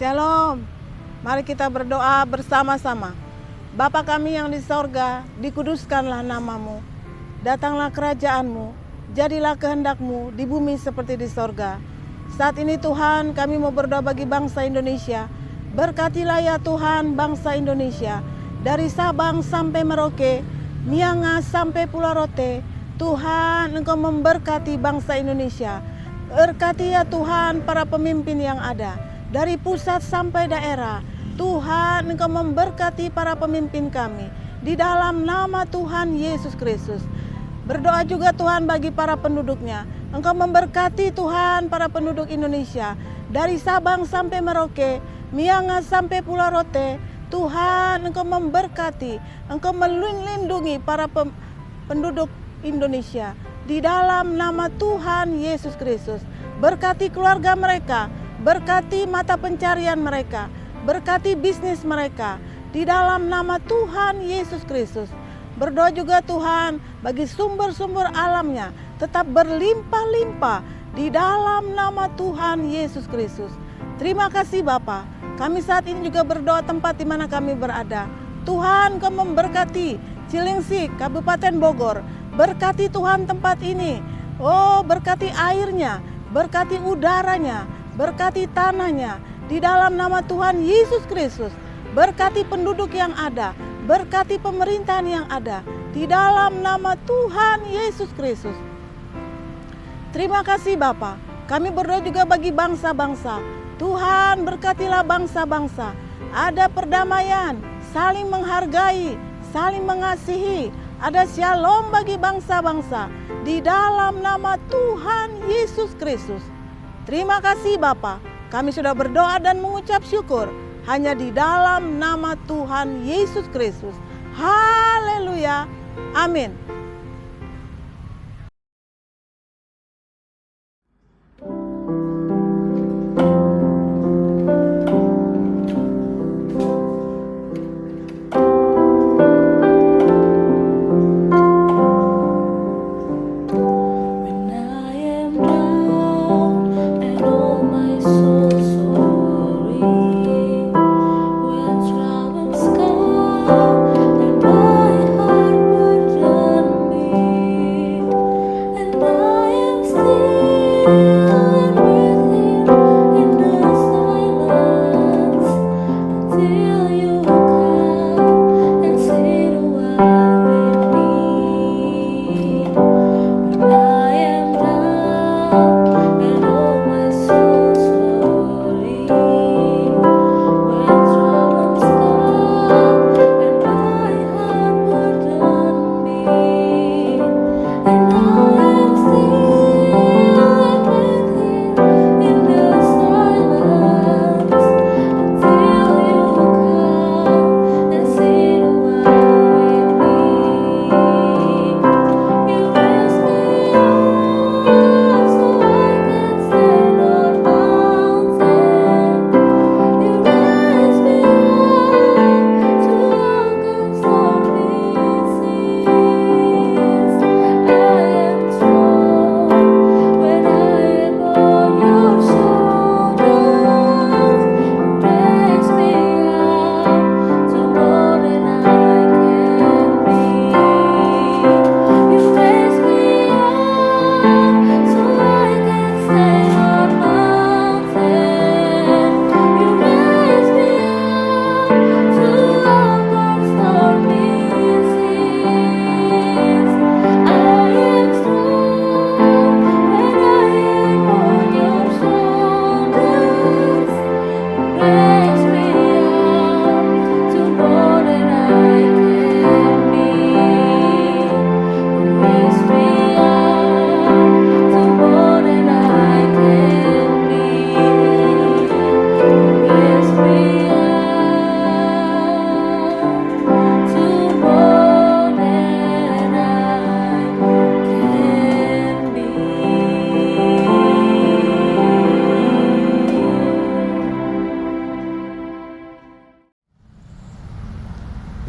Shalom, mari kita berdoa bersama-sama. Bapa kami yang di sorga, dikuduskanlah namamu. Datanglah kerajaanmu, jadilah kehendakmu di bumi seperti di sorga. Saat ini Tuhan, kami mau berdoa bagi bangsa Indonesia. Berkatilah ya Tuhan bangsa Indonesia, dari Sabang sampai Merauke, Miangas sampai Pulau Rote. Tuhan, Engkau memberkati bangsa Indonesia. Berkati ya Tuhan para pemimpin yang ada, dari pusat sampai daerah. Tuhan, Engkau memberkati para pemimpin kami di dalam nama Tuhan Yesus Kristus. Berdoa juga Tuhan bagi para penduduknya. Engkau memberkati Tuhan para penduduk Indonesia, dari Sabang sampai Merauke, Miangas sampai Pulau Rote. Tuhan, Engkau memberkati, Engkau melindungi para penduduk Indonesia di dalam nama Tuhan Yesus Kristus. Berkati keluarga mereka, berkati mata pencarian mereka, berkati bisnis mereka di dalam nama Tuhan Yesus Kristus. Berdoa juga Tuhan bagi sumber-sumber alamnya tetap berlimpah-limpah di dalam nama Tuhan Yesus Kristus. Terima kasih Bapa. Kami saat ini juga berdoa tempat di mana kami berada. Tuhan, Kau memberkati Cilengsi, Kabupaten Bogor. Berkati Tuhan tempat ini. Oh, berkati airnya, berkati udaranya, berkati tanahnya di dalam nama Tuhan Yesus Kristus. Berkati penduduk yang ada, berkati pemerintahan yang ada di dalam nama Tuhan Yesus Kristus. Terima kasih Bapa. Kami berdoa juga bagi bangsa-bangsa. Tuhan, berkatilah bangsa-bangsa. Ada perdamaian, saling menghargai, saling mengasihi. Ada shalom bagi bangsa-bangsa di dalam nama Tuhan Yesus Kristus. Terima kasih Bapa. Kami sudah berdoa dan mengucap syukur hanya di dalam nama Tuhan Yesus Kristus. Haleluya. Amin.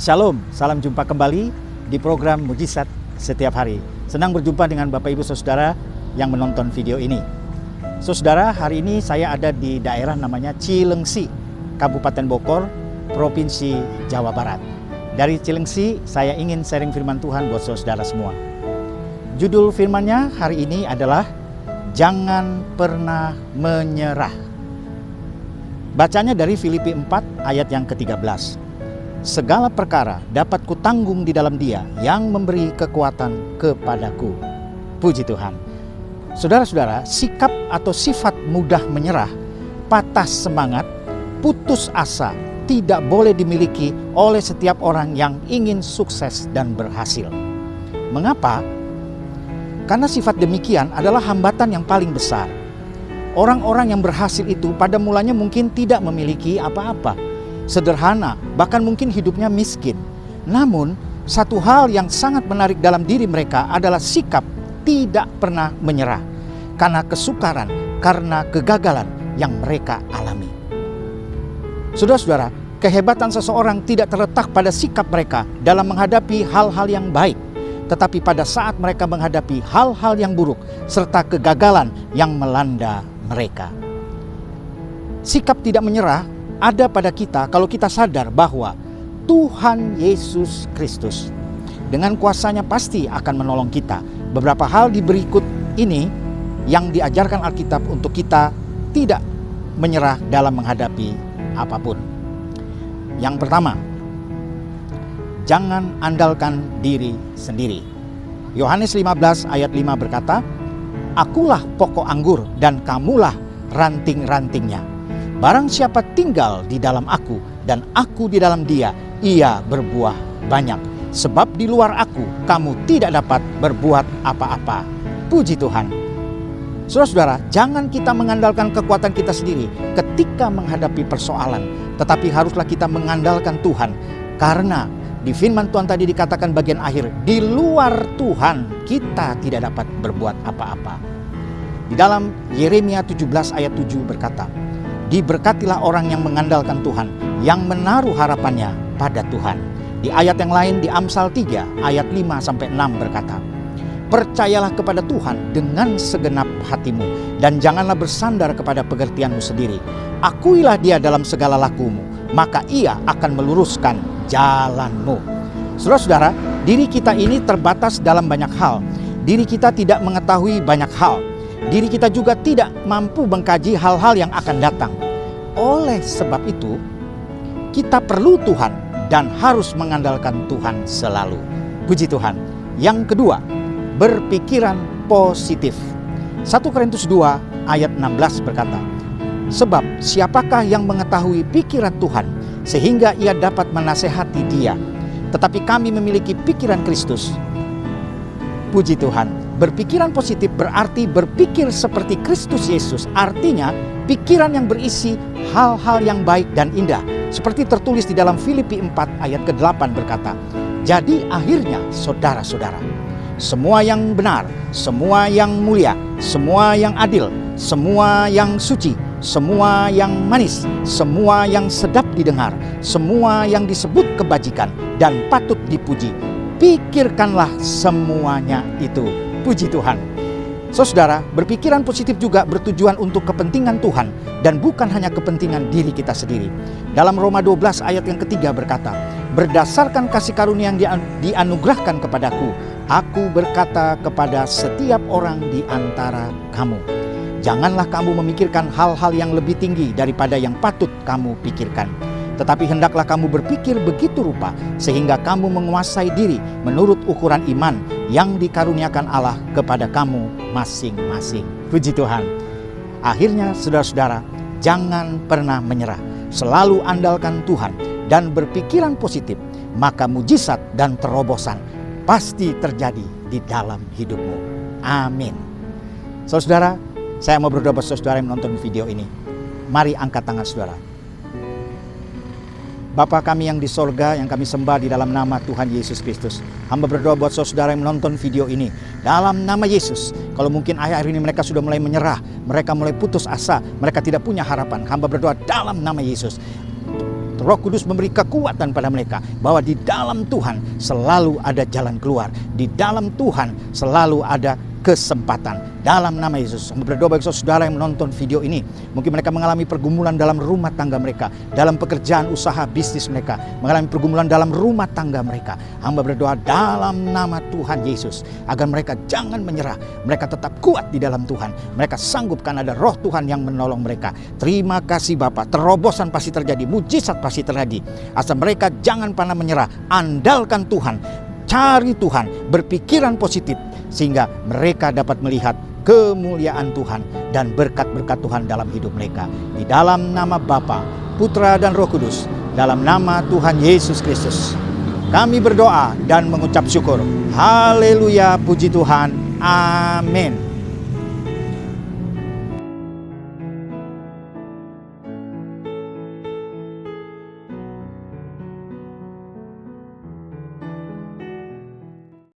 Shalom, salam jumpa kembali di program Mujizat Setiap Hari. Senang berjumpa dengan Bapak Ibu Saudara yang menonton video ini. Saudara, hari ini saya ada di daerah namanya Cilengsi, Kabupaten Bogor, Provinsi Jawa Barat. Dari Cilengsi, saya ingin sharing firman Tuhan buat saudara semua. Judul firman-Nya hari ini adalah Jangan Pernah Menyerah. Bacanya dari Filipi 4 ayat yang ke-13. Segala perkara dapat kutanggung di dalam Dia yang memberi kekuatan kepadaku. Puji Tuhan. Saudara-saudara, sikap atau sifat mudah menyerah, patah semangat, putus asa tidak boleh dimiliki oleh setiap orang yang ingin sukses dan berhasil. Mengapa? Karena sifat demikian adalah hambatan yang paling besar. Orang-orang yang berhasil itu pada mulanya mungkin tidak memiliki apa-apa, sederhana, bahkan mungkin hidupnya miskin. Namun, satu hal yang sangat menarik dalam diri mereka adalah sikap tidak pernah menyerah karena kesukaran, karena kegagalan yang mereka alami. Saudara-saudara, kehebatan seseorang tidak terletak pada sikap mereka dalam menghadapi hal-hal yang baik, tetapi pada saat mereka menghadapi hal-hal yang buruk serta kegagalan yang melanda mereka. Sikap tidak menyerah ada pada kita kalau kita sadar bahwa Tuhan Yesus Kristus dengan kuasa-Nya pasti akan menolong kita. Beberapa hal di berikut ini yang diajarkan Alkitab untuk kita tidak menyerah dalam menghadapi apapun. Yang pertama, jangan andalkan diri sendiri. Yohanes 15 ayat 5 berkata, Akulah pokok anggur dan kamulah ranting-rantingnya. Barang siapa tinggal di dalam aku dan aku di dalam dia, ia berbuah banyak. Sebab di luar aku, kamu tidak dapat berbuat apa-apa. Puji Tuhan. Saudara-saudara, jangan kita mengandalkan kekuatan kita sendiri ketika menghadapi persoalan. Tetapi haruslah kita mengandalkan Tuhan. Karena di firman Tuhan tadi dikatakan bagian akhir, di luar Tuhan kita tidak dapat berbuat apa-apa. Di dalam Yeremia 17 ayat 7 berkata, Diberkatilah orang yang mengandalkan Tuhan, yang menaruh harapannya pada Tuhan. Di ayat yang lain di Amsal 3 ayat 5-6 berkata, Percayalah kepada Tuhan dengan segenap hatimu, dan janganlah bersandar kepada pengertianmu sendiri. Akuilah Dia dalam segala lakumu, maka Ia akan meluruskan jalanmu. Saudara-saudara, diri kita ini terbatas dalam banyak hal. Diri kita tidak mengetahui banyak hal. Diri kita juga tidak mampu mengkaji hal-hal yang akan datang. Oleh sebab itu, kita perlu Tuhan dan harus mengandalkan Tuhan selalu. Puji Tuhan. Yang kedua, berpikiran positif. 1 Korintus 2 ayat 16 berkata, Sebab siapakah yang mengetahui pikiran Tuhan sehingga ia dapat menasehati Dia? Tetapi kami memiliki pikiran Kristus. Puji Tuhan. Berpikiran positif berarti berpikir seperti Kristus Yesus. Artinya pikiran yang berisi hal-hal yang baik dan indah. Seperti tertulis di dalam Filipi 4 ayat ke-8 berkata, Jadi akhirnya saudara-saudara, semua yang benar, semua yang mulia, semua yang adil, semua yang suci, semua yang manis, semua yang sedap didengar, semua yang disebut kebajikan dan patut dipuji, pikirkanlah semuanya itu. Puji Tuhan. Saudara, berpikiran positif juga bertujuan untuk kepentingan Tuhan dan bukan hanya kepentingan diri kita sendiri. Dalam Roma 12 ayat yang ketiga berkata, Berdasarkan kasih karunia yang dianugerahkan kepadaku, aku berkata kepada setiap orang di antara kamu, janganlah kamu memikirkan hal-hal yang lebih tinggi daripada yang patut kamu pikirkan. Tetapi hendaklah kamu berpikir begitu rupa sehingga kamu menguasai diri menurut ukuran iman yang dikaruniakan Allah kepada kamu masing-masing. Puji Tuhan. Akhirnya saudara-saudara, jangan pernah menyerah. Selalu andalkan Tuhan dan berpikiran positif, maka mujizat dan terobosan pasti terjadi di dalam hidupmu. Amin. Saudara, saya mau berdoa buat saudara yang menonton video ini. Mari angkat tangan saudara. Bapa kami yang di sorga, yang kami sembah di dalam nama Tuhan Yesus Kristus. Hamba berdoa buat saudara yang menonton video ini. Dalam nama Yesus, kalau mungkin akhir-akhir ini mereka sudah mulai menyerah, mereka mulai putus asa, mereka tidak punya harapan. Hamba berdoa dalam nama Yesus. Roh Kudus memberi kekuatan pada mereka bahwa di dalam Tuhan selalu ada jalan keluar. Di dalam Tuhan selalu ada kesempatan. dalam nama Yesus. Hamba berdoa bagi saudara yang menonton video ini, mungkin mereka mengalami pergumulan dalam rumah tangga mereka, dalam pekerjaan, usaha, bisnis mereka, mengalami pergumulan dalam rumah tangga mereka. Hamba berdoa dalam nama Tuhan Yesus, agar mereka jangan menyerah, mereka tetap kuat di dalam Tuhan, mereka sanggup karena ada roh Tuhan yang menolong mereka. Terima kasih Bapa, terobosan pasti terjadi, mujizat pasti terjadi. Asal mereka jangan pernah menyerah, andalkan Tuhan, cari Tuhan, berpikiran positif, sehingga mereka dapat melihat kemuliaan Tuhan dan berkat-berkat Tuhan dalam hidup mereka. Di dalam nama Bapa, Putra dan Roh Kudus, dalam nama Tuhan Yesus Kristus, kami berdoa dan mengucap syukur. Haleluya, puji Tuhan. Amin.